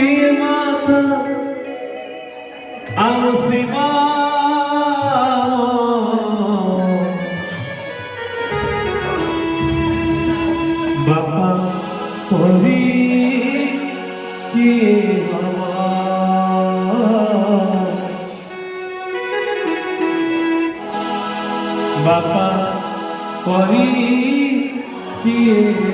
किए माता आम शिवा बापा परी किए बापा परी किए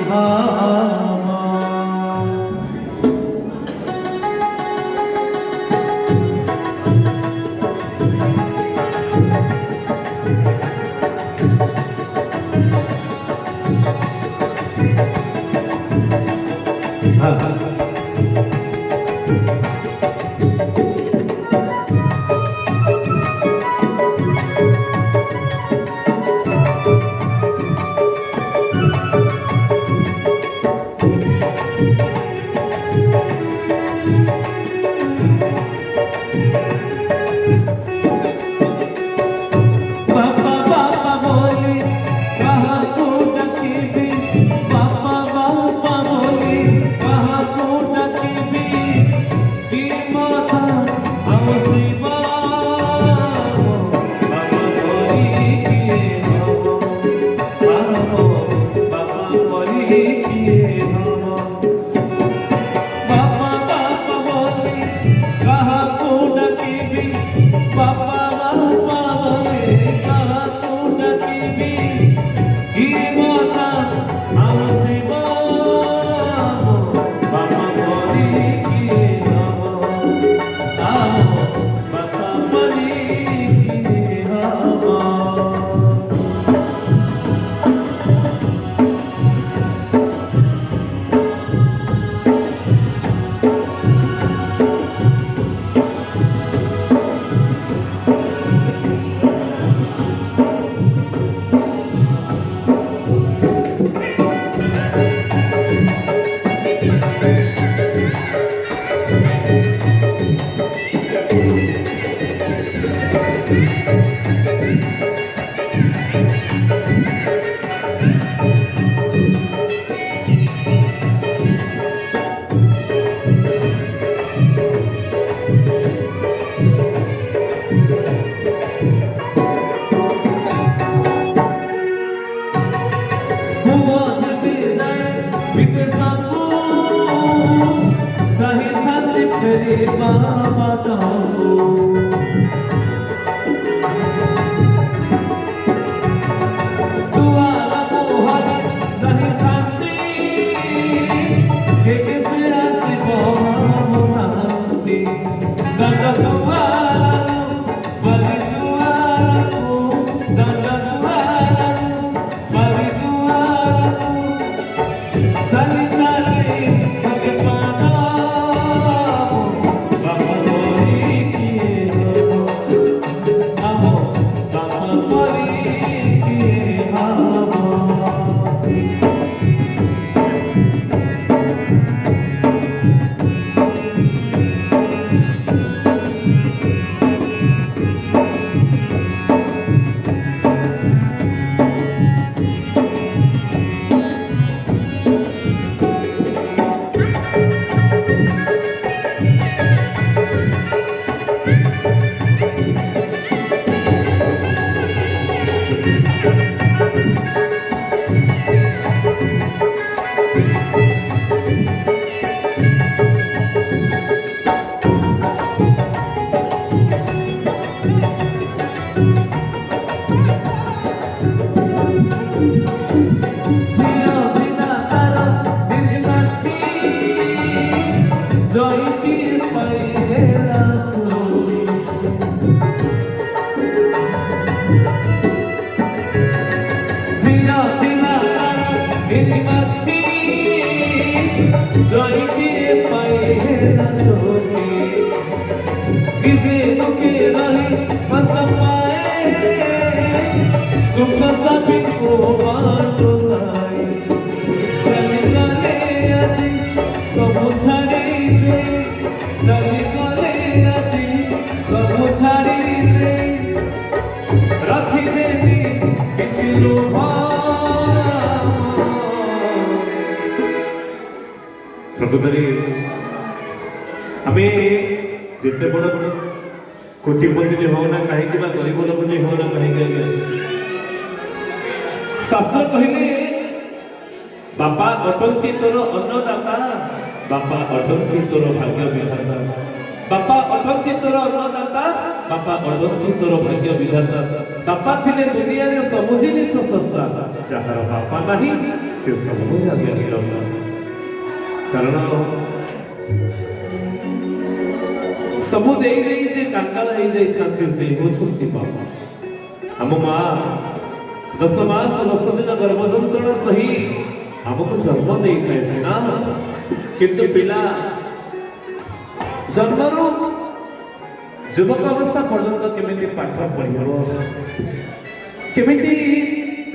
प्रभु करे ଆମେ ଯେତେ ବଡ଼ କୋଟିପତି ହଉ ନା କାହିଁକି ବା ଗରିବ ଲୋକଟି ହଉ ନା କାହିଁକି ଆଜ୍ଞା ଶାସ୍ତ୍ର କହିଲେ ବାପା ଅଟନ୍ତି ତୋର ଅନ୍ନଦାତା ବାପା ଅଟନ୍ତି ତୋର ଭାଗ୍ୟ ବିଧାତା ବାପା ଅଟନ୍ତି ତୋର ଅନ୍ନଦାତା ବାପା ଅଟନ୍ତି ତୋର ଭାଗ୍ୟ ବିଧାତା ବାପା ଥିଲେ ଦୁନିଆରେ ସବୁ ଜିନିଷ ଶସ୍ତା ଯାହାର ବାପା ନାହିଁ ସେ ସବୁ ଆଜ୍ଞା ନିରସ୍ତା କାରଣ ସବୁ ଦେଇ ଦେଇ ଯେ କାଙ୍ଗାଳ ହେଇଯାଇଥାନ୍ତି ସେ ହେଉଛନ୍ତି ବାପା ଆମ ମା 10 ମାସ 10 ଦିନ ଗର୍ଭ ଯନ୍ତ୍ରଣା ସହି ଆମକୁ ଜନ୍ମ ଦେଇଥାଏ ସିନା କିନ୍ତୁ ପିଲା ଜନ୍ମରୁ ଯୁବକ ଅବସ୍ଥା ପର୍ଯ୍ୟନ୍ତ କେମିତି ପାଠ ପଢ଼ିବ କେମିତି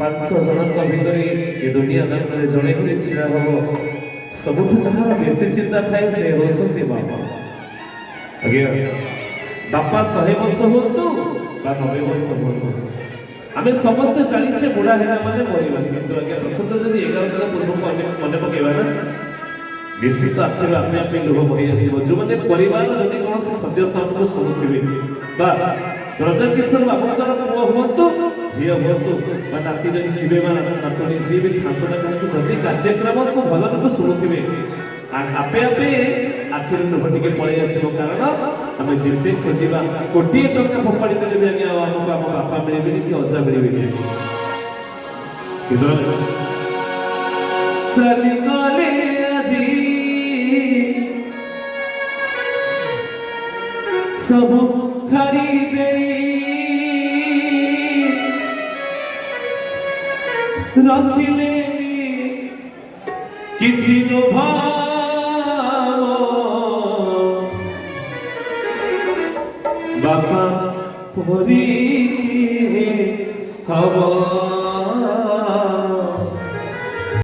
5 ଜଣଙ୍କ ଭିତରେ ଏ ଦୁନିଆ ଦାଣ୍ଡରେ ଜଣେ ହିଁ ଛିଡ଼ା ହବ ସବୁଠୁ ଯାହାର ବେଶୀ ଚିନ୍ତା ଥାଏ ସେ ହେଉଛନ୍ତି ବାପା ଆଜ୍ଞା ବାପା 100 ବର୍ଷ ହୁଅନ୍ତୁ ବା 90 ବର୍ଷ ହୁଅନ୍ତୁ ଆମେ ସମସ୍ତେ ଜାଣିଛେ ବୁଢ଼ା ହେଲା ମାନେ ମରିବା କିନ୍ତୁ ଆଜ୍ଞା ପ୍ରକୃତ ଯଦି 11 ଦିନ ପୂର୍ବକୁ ଆମେ ମନେ ପକେଇବା ନା ନିଶ୍ଚିତ ଆଖିରୁ ଆପେ ଆପେ ଲୁହ ବହି ଆସିବ ଯେଉଁମାନେ ପରିବାର ଯଦି କୌଣସି ସଦସ୍ୟ ଆମକୁ ଶୁଣୁଥିବେ ବା ବ୍ରଜକିଶୋର ବାବୁଙ୍କର ପୁଅ ହୁଅନ୍ତୁ ଝିଅ ହୁଅନ୍ତୁ ବା ନାତି ଯଦି ଥିବେ ବା ନାତୁଣୀ ଯିଏ ବି ଥାନ୍ତୁ ନା କାହିଁକି ଯଦି କାର୍ଯ୍ୟକ୍ରମକୁ ଭଲ ଲୋକ ଶୁଣୁଥିବେ ଆପେ ଆପେ ଆଖିରୁ ଲୁହ ଟିକେ ପଳେଇ ଆସିବ କାରଣ ଆମେ ଯେତେ ଖୋଜିବା କୋଟିଏ ଟଙ୍କା ଫୋପାଡ଼ି ଦେଲେ ବି ଆଜ୍ଞା ଆମକୁ ଆମ ବାପା ମିଳିବେନି କି ଅଜା ମିଳିବେନି ଚାଲିଗଲେ ଆଜି ସବୁ ଛାଡ଼ି ଦେଇ ରଖିଲେ କିଛି ବାପା ପରି ଖବର